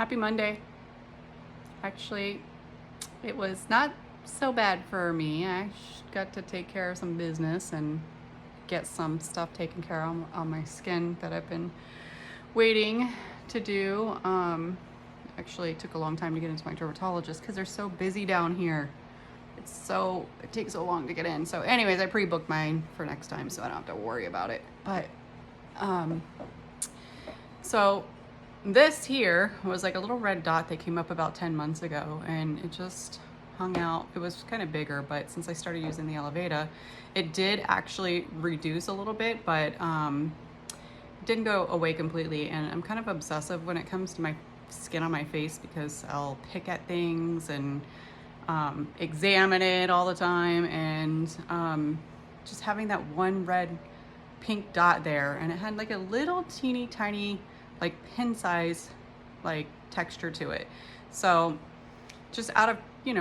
Happy Monday. Actually, it was not so bad for me. I got to take care of some business and get some stuff taken care of on my skin that I've been waiting to do. Actually, it took a long time to get into my dermatologist because they're so busy down here. It takes so long to get in. So anyways, I pre-booked mine for next time so I don't have to worry about it. But so this here was like a little red dot that came up about 10 months ago, and it just hung out. It was kind of bigger, but since I started using the Oliveda, it did actually reduce a little bit, but it didn't go away completely. And I'm kind of obsessive when it comes to my skin on my face because I'll pick at things and examine it all the time, and just having that one red pink dot there, and it had like a little teeny tiny like pin size like texture to it. So just out of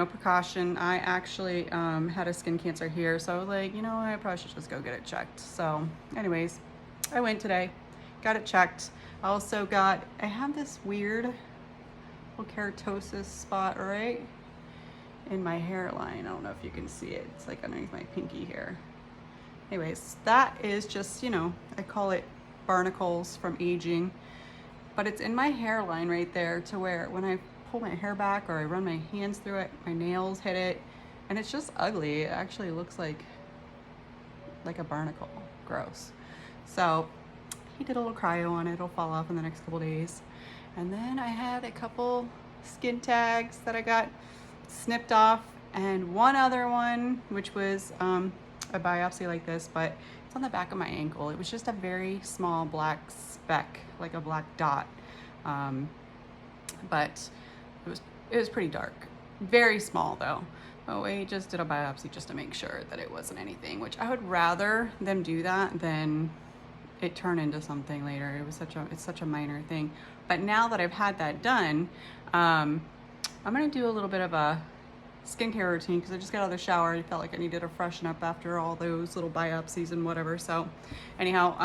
precaution, I actually had a skin cancer here, so I was like, I probably should just go get it checked. So anyways, I went today, got it checked. I have this weird little keratosis spot right in my hairline. I don't know if you can see it. It's like underneath my pinky here. Anyways, that is just, I call it barnacles from aging, but it's in my hairline right there, to where when I pull my hair back or I run my hands through it, my nails hit it, and it's just ugly. It actually looks like a barnacle. Gross. So he did a little cryo on it. It'll fall off in the next couple days. And then I had a couple skin tags that I got snipped off, and one other one, which was a biopsy like this, but it's on the back of my ankle. It was just a very small black speck, like a black dot, but it was pretty dark. Very small though. But we just did a biopsy just to make sure that it wasn't anything, which I would rather them do that than it turn into something later. It's such a minor thing. But now that I've had that done, I'm gonna do a little bit of a skincare routine because I just got out of the shower. I felt like I needed to freshen up after all those little biopsies and whatever. So anyhow,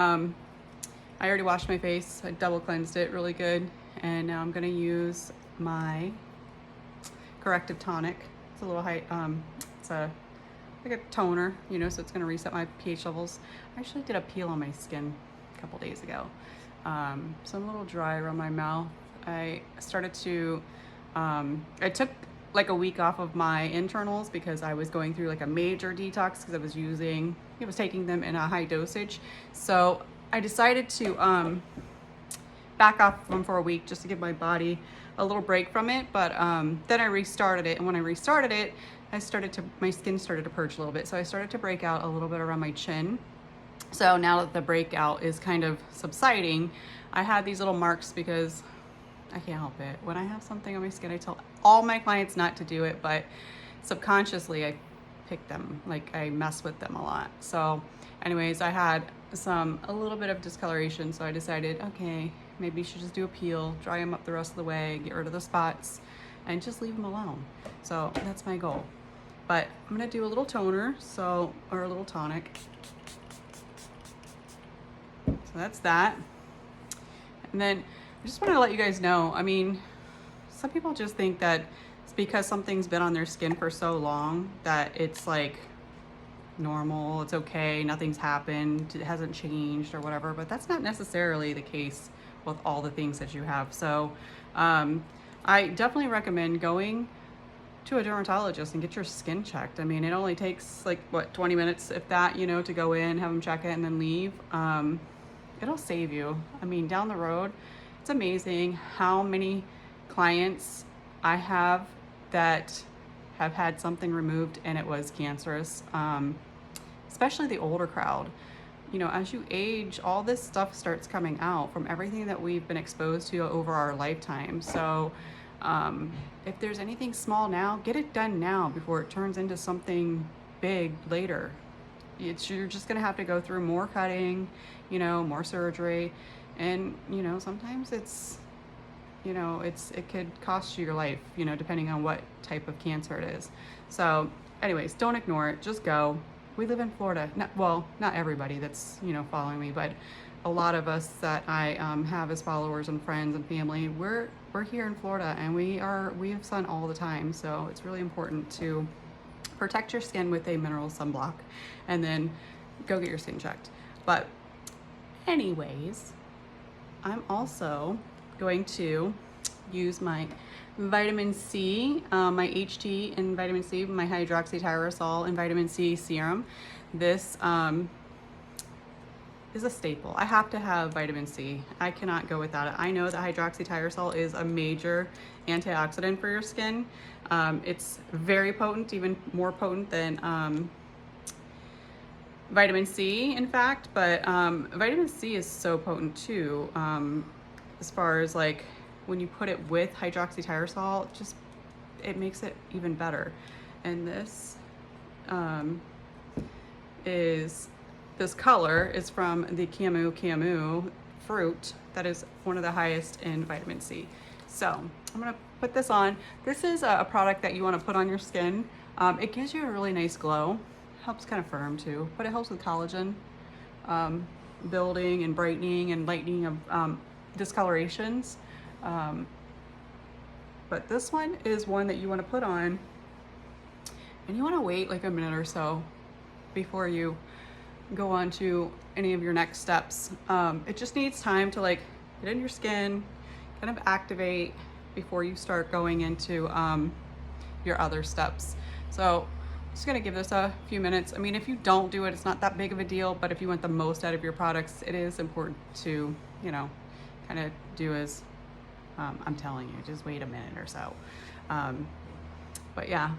I already washed my face. I double cleansed it really good, and now I'm gonna use my corrective tonic. It's a little high, it's like a toner, so it's gonna reset my pH levels. I actually did a peel on my skin a couple days ago, so I'm a little dry around my mouth. I took like a week off of my internals because I was going through like a major detox because I was taking them in a high dosage. So I decided to back off them for a week just to give my body a little break from it. But then I restarted it, and when I restarted it, my skin started to purge a little bit. So I started to break out a little bit around my chin. So now that the breakout is kind of subsiding, I had these little marks because I can't help it. When I have something on my skin, I tell all my clients not to do it, but subconsciously I pick them, like I mess with them a lot. So anyways, I had a little bit of discoloration, so I decided, okay, maybe you should just do a peel, dry them up the rest of the way, get rid of the spots, and just leave them alone. So that's my goal. But I'm gonna do a little toner, or a little tonic. So that's that. And then I just wanted to let you guys know, I mean, some people just think that it's because something's been on their skin for so long that it's like normal, it's okay, nothing's happened, it hasn't changed or whatever, but that's not necessarily the case with all the things that you have. So I definitely recommend going to a dermatologist and get your skin checked. I mean, it only takes like, what, 20 minutes, if that, to go in, have them check it, and then leave. It'll save you. I mean, down the road, it's amazing how many clients I have that have had something removed and it was cancerous, especially the older crowd. As you age, all this stuff starts coming out from everything that we've been exposed to over our lifetime. So if there's anything small now, get it done now before it turns into something big later. You're just gonna have to go through more cutting, more surgery, and sometimes it could cost you your life, depending on what type of cancer it is. So anyways, don't ignore it, just go. We live in Florida. Not everybody that's following me, but a lot of us that I have as followers and friends and family, we're here in Florida, and we have sun all the time. So it's really important to protect your skin with a mineral sunblock, and then go get your skin checked. But anyways, I'm also going to use my vitamin C, my HT and vitamin C, my hydroxytyrosol and vitamin C serum. This is a staple. I have to have vitamin C. I cannot go without it. I know that hydroxytyrosol is a major antioxidant for your skin. It's very potent, even more potent than vitamin C, in fact, but vitamin C is so potent too, as far as like when you put it with hydroxytyrosol, it makes it even better. And this this color is from the camu fruit that is one of the highest in vitamin C. So I'm gonna put this on. This is a product that you wanna put on your skin. It gives you a really nice glow. Helps kind of firm too, but it helps with collagen building and brightening and lightening of discolorations. But this one is one that you want to put on, and you want to wait like a minute or so before you go on to any of your next steps. It just needs time to like get in your skin, kind of activate before you start going into your other steps. So just gonna give this a few minutes. I mean, if you don't do it, it's not that big of a deal, but if you want the most out of your products, it is important to, you know, kind of do as I'm telling you, just wait a minute or so. But yeah,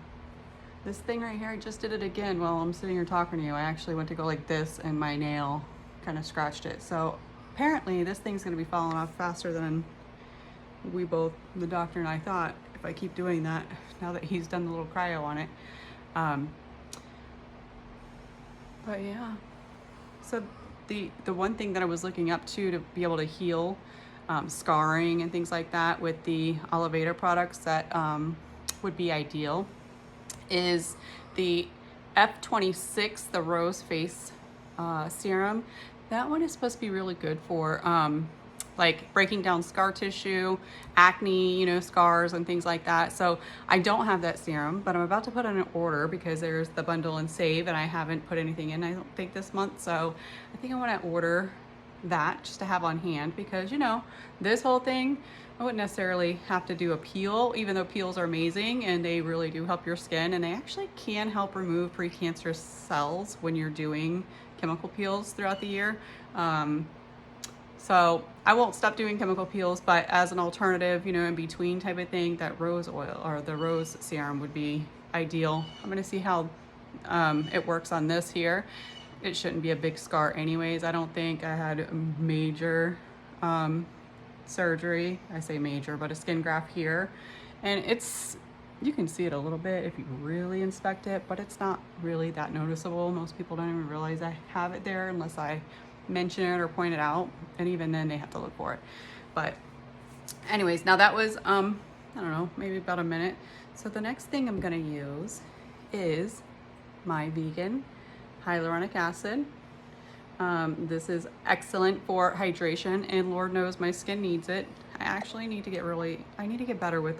this thing right here, I just did it again while I'm sitting here talking to you. I actually went to go like this and my nail kind of scratched it. So apparently this thing's gonna be falling off faster than we both, the doctor and I, thought, if I keep doing that, now that he's done the little cryo on it. But yeah, so the one thing that I was looking up to be able to heal scarring and things like that with the Oliveda products that would be ideal is the F26, the rose face serum. That one is supposed to be really good for like breaking down scar tissue, acne, you know, scars and things like that. So I don't have that serum, but I'm about to put in an order because there's the bundle and save, and I haven't put anything in, I don't think, this month. So I think I want to order that just to have on hand, because, you know, this whole thing, I wouldn't necessarily have to do a peel, even though peels are amazing and they really do help your skin, and they actually can help remove precancerous cells when you're doing chemical peels throughout the year. So I won't stop doing chemical peels, but as an alternative, you know, in between type of thing, that rose oil or the rose serum would be ideal. I'm gonna see how it works on this here. It shouldn't be a big scar anyways. I don't think. I had major surgery. I say major, but a skin graft here. And you can see it a little bit if you really inspect it, but it's not really that noticeable. Most people don't even realize I have it there unless I mention it or point it out, and even then they have to look for it. But anyways, now that was I don't know, maybe about a minute. So the next thing I'm gonna use is my vegan hyaluronic acid. This is excellent for hydration, and Lord knows my skin needs it. I actually need to get better with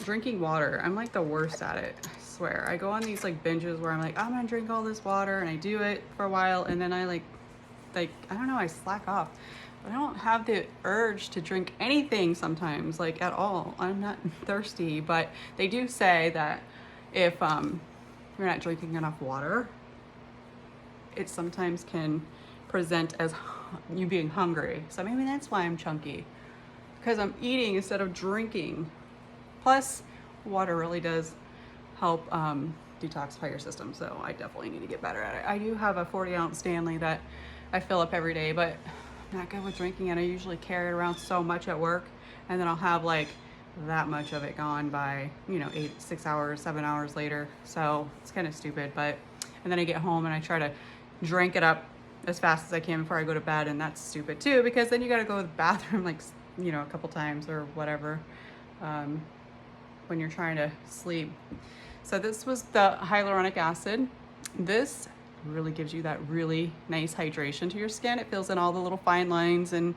drinking water. I'm like the worst at it, I swear. I go on these like binges where I'm like, I'm gonna drink all this water, and I do it for a while, and then I like I don't know, I slack off. But I don't have the urge to drink anything sometimes, like at all. I'm not thirsty, but they do say that if you're not drinking enough water, it sometimes can present as you being hungry. So maybe that's why I'm chunky, because I'm eating instead of drinking. Plus, water really does help detoxify your system, so I definitely need to get better at it. I do have a 40-ounce Stanley that I fill up every day, but I'm not good with drinking it. I usually carry it around so much at work, and then I'll have like that much of it gone by, you know, 6 hours, 7 hours later. So it's kind of stupid, but, and then I get home and I try to drink it up as fast as I can before I go to bed, and that's stupid too, because then you got to go to the bathroom like, you know, a couple times or whatever when you're trying to sleep. So this was the hyaluronic acid. This really gives you that really nice hydration to your skin. It fills in all the little fine lines and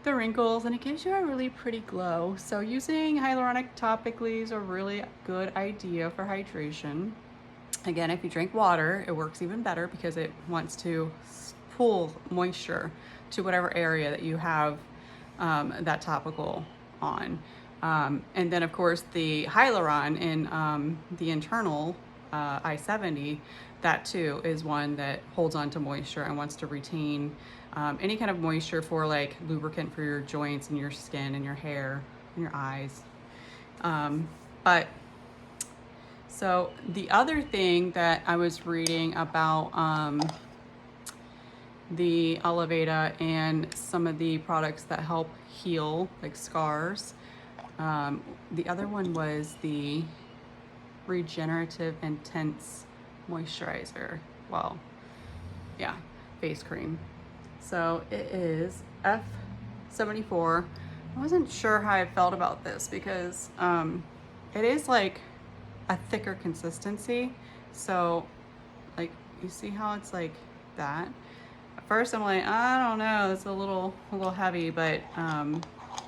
the wrinkles, and it gives you a really pretty glow. So using hyaluronic topically is a really good idea for hydration. Again, if you drink water, it works even better because it wants to pull moisture to whatever area that you have that topical on. And then of course the hyaluron in the internal I-70, that too is one that holds on to moisture and wants to retain any kind of moisture for like lubricant for your joints and your skin and your hair and your eyes. But so the other thing that I was reading about the Oliveda and some of the products that help heal like scars, the other one was the Regenerative Intense Moisturizer. Well, yeah, face cream. So it is F74. I wasn't sure how I felt about this because it is like a thicker consistency. So like you see how it's like that. At first I'm like, I don't know, it's a little heavy, but I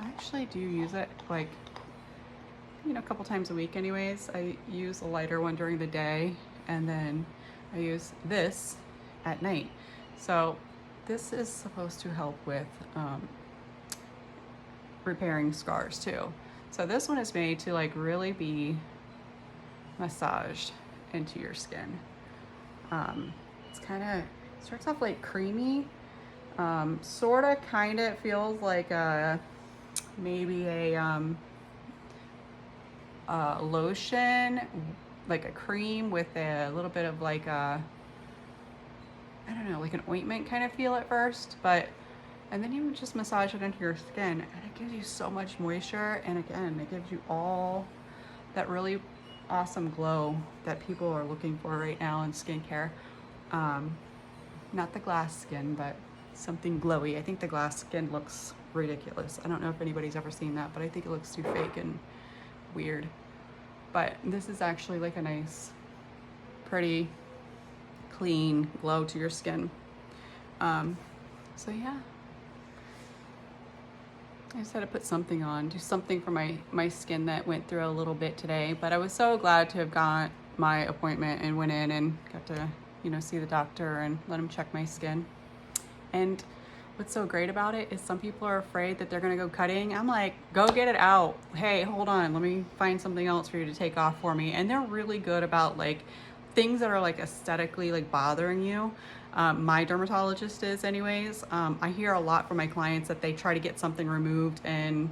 actually do use it like, you know, a couple times a week anyways. I use a lighter one during the day, and then I use this at night. So this is supposed to help with repairing scars too. So this one is made to like really be massaged into your skin. It's kind of starts off like creamy, sort of kind of feels like maybe a lotion, like a cream with a little bit of like a, I don't know, like an ointment kind of feel at first, but and then you would just massage it into your skin and it gives you so much moisture, and again it gives you all that really awesome glow that people are looking for right now in skincare. Not the glass skin, but something glowy. I think the glass skin looks ridiculous. I don't know if anybody's ever seen that, but I think it looks too fake and weird. But this is actually like a nice, pretty, clean glow to your skin. So yeah, I just had to put something on, do something for my skin that went through a little bit today. But I was so glad to have got my appointment and went in and got to, you know, see the doctor and let him check my skin. And what's so great about it is some people are afraid that they're gonna go cutting. I'm like, go get it out. Hey, hold on, let me find something else for you to take off for me. And they're really good about like things that are like aesthetically like bothering you. My dermatologist is anyways. I hear a lot from my clients that they try to get something removed and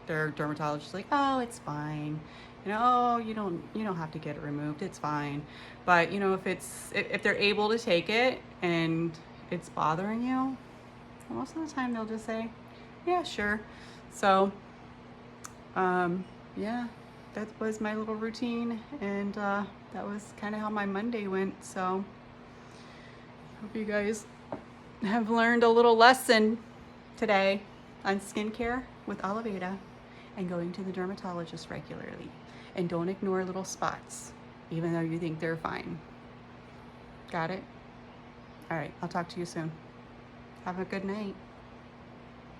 their dermatologist is like, oh, it's fine. You know, oh, you don't have to get it removed, it's fine. But you know, if they're able to take it and it's bothering you, most of the time they'll just say, yeah, sure. So yeah, that was my little routine, and that was kind of how my Monday went. So hope you guys have learned a little lesson today on skincare with Oliveda and going to the dermatologist regularly. And don't ignore little spots, even though you think they're fine. Got it? All right, I'll talk to you soon. Have a good night.